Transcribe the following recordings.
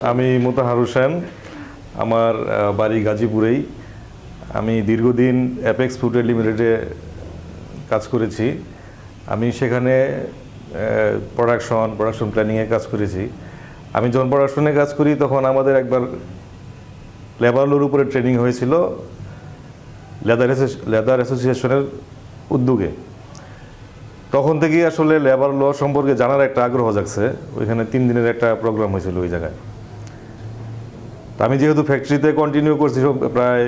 আমি মোতাহার হোসেন, আমার বাড়ি গাজীপুরেই। আমি দীর্ঘদিন অ্যাপেক্স ফুড লিমিটেডে কাজ করেছি। আমি সেখানে প্রোডাকশন প্ল্যানিংয়ে কাজ করেছি। আমি যখন প্রোডাকশনে কাজ করি তখন আমাদের একবার লেবার লোর উপরে ট্রেনিং হয়েছিল লেদার অ্যাসোসিয়েশনের উদ্যোগে। তখন থেকেই আসলে লেবার ল সম্পর্কে জানার একটা আগ্রহ জাগছে। ওইখানে 3 দিনের একটা প্রোগ্রাম হয়েছিল ওই জায়গায়। আমি যেহেতু ফ্যাক্টরিতে কন্টিনিউ করছি প্রায়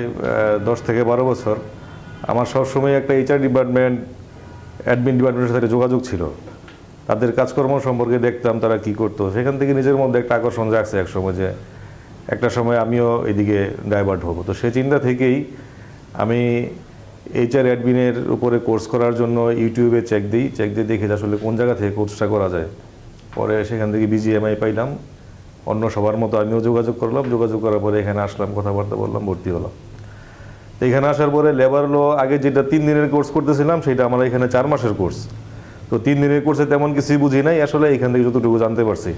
10 থেকে 12 বছর, আমার সবসময় একটা এইচআর ডিপার্টমেন্ট, অ্যাডমিন ডিপার্টমেন্টের সাথে যোগাযোগ ছিল। তাদের কাজকর্ম সম্পর্কে দেখতাম তারা কি করতো। সেখান থেকে নিজের মধ্যে একটা আকর্ষণ জাগছে একসময়, যে একটা সময় আমিও এদিকে ডাইভার্ট হব। তো সেই চিন্তা থেকেই আমি এইচআর অ্যাডমিনের উপরে কোর্স করার জন্য ইউটিউবে চেক দিয়ে দেখি আসলে কোন জায়গা থেকে কোর্সটা করা যায়। পরে সেখান থেকে BGMI পাইলাম। অন্য সবার মতো আমিও যোগাযোগ করলাম। যোগাযোগ করার পরে এখানে আসলাম, কথাবার্তা বললাম, ভর্তি হলাম। তো এখানে আসার পরে লেবার ল আগে যেটা 3 দিনের কোর্স করতেছিলাম, সেটা আমরা এখানে 4 মাসের কোর্স। তো 3 দিনের কোর্সে তেমন কিছুই বুঝি নাই, আসলে এখান থেকে যতটুকু জানতে পারছি।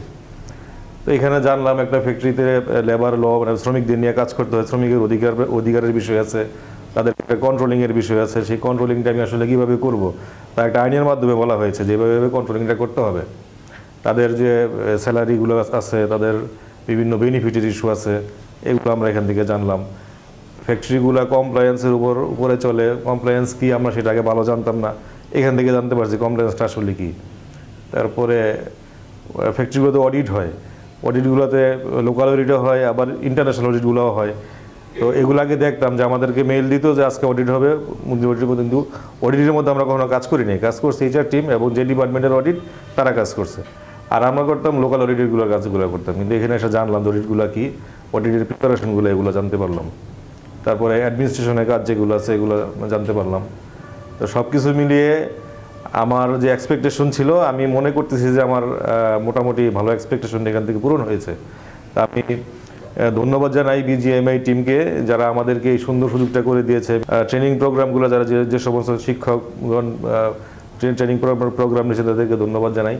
তো এখানে জানলাম একটা ফ্যাক্টরিতে লেবার ল মানে শ্রমিকদের নিয়ে কাজ করতে হয়, শ্রমিকের অধিকারের বিষয় আছে, তাদের একটা কন্ট্রোলিংয়ের বিষয় আছে। সেই কন্ট্রোলিংটা আমি আসলে কীভাবে করব, তা একটা আইনের মাধ্যমে বলা হয়েছে যে এভাবে কন্ট্রোলিংটা করতে হবে। তাদের যে স্যালারিগুলো আছে, তাদের বিভিন্ন বেনিফিটের ইস্যু আছে, এগুলো আমরা এখান থেকে জানলাম। ফ্যাক্টরিগুলো কমপ্লায়েন্সের উপরে চলে, কমপ্লায়েন্স কি আমরা সেটা আগে ভালো জানতাম না, এখান থেকে জানতে পারছি কমপ্লায়েন্সটা আসলে কী। তারপরে ফ্যাক্টরিগুলোতে অডিট হয়, অডিটগুলোতে লোকাল অডিটও হয়, আবার ইন্টারন্যাশনাল অডিটগুলোও হয়। তো এগুলো আগে দেখতাম যে আমাদেরকে মেইল দিত যে আজকে অডিট হবে, কিন্তু অডিটের মধ্যে আমরা কখনো কাজ করিনি। কাজ করছে এইচআর টিম এবং যে ডিপার্টমেন্টের অডিট তারা কাজ করছে, আর আমরা করতাম লোকাল অডিটগুলোর কাজগুলো করতাম। কিন্তু এখানে এসে জানলাম অডিটগুলো কী, অডিটের প্রিপারেশনগুলো এগুলো জানতে পারলাম। তারপরে অ্যাডমিনিস্ট্রেশনের কাজ যেগুলো আছে এগুলো জানতে পারলাম। তো সব কিছু মিলিয়ে আমার যে এক্সপেকটেশন ছিল, আমি মনে করতেছি যে আমার মোটামুটি ভালো এক্সপেকটেশন এখান থেকে পূরণ হয়েছে। তা আমি ধন্যবাদ জানাই BGMI টিমকে, যারা আমাদেরকে এই সুন্দর সুযোগটা করে দিয়েছে। ট্রেনিং প্রোগ্রামগুলো যারা যে সমস্ত শিক্ষকগণ ট্রেনিং প্রোগ্রাম নিয়েছে তাদেরকে ধন্যবাদ জানাই।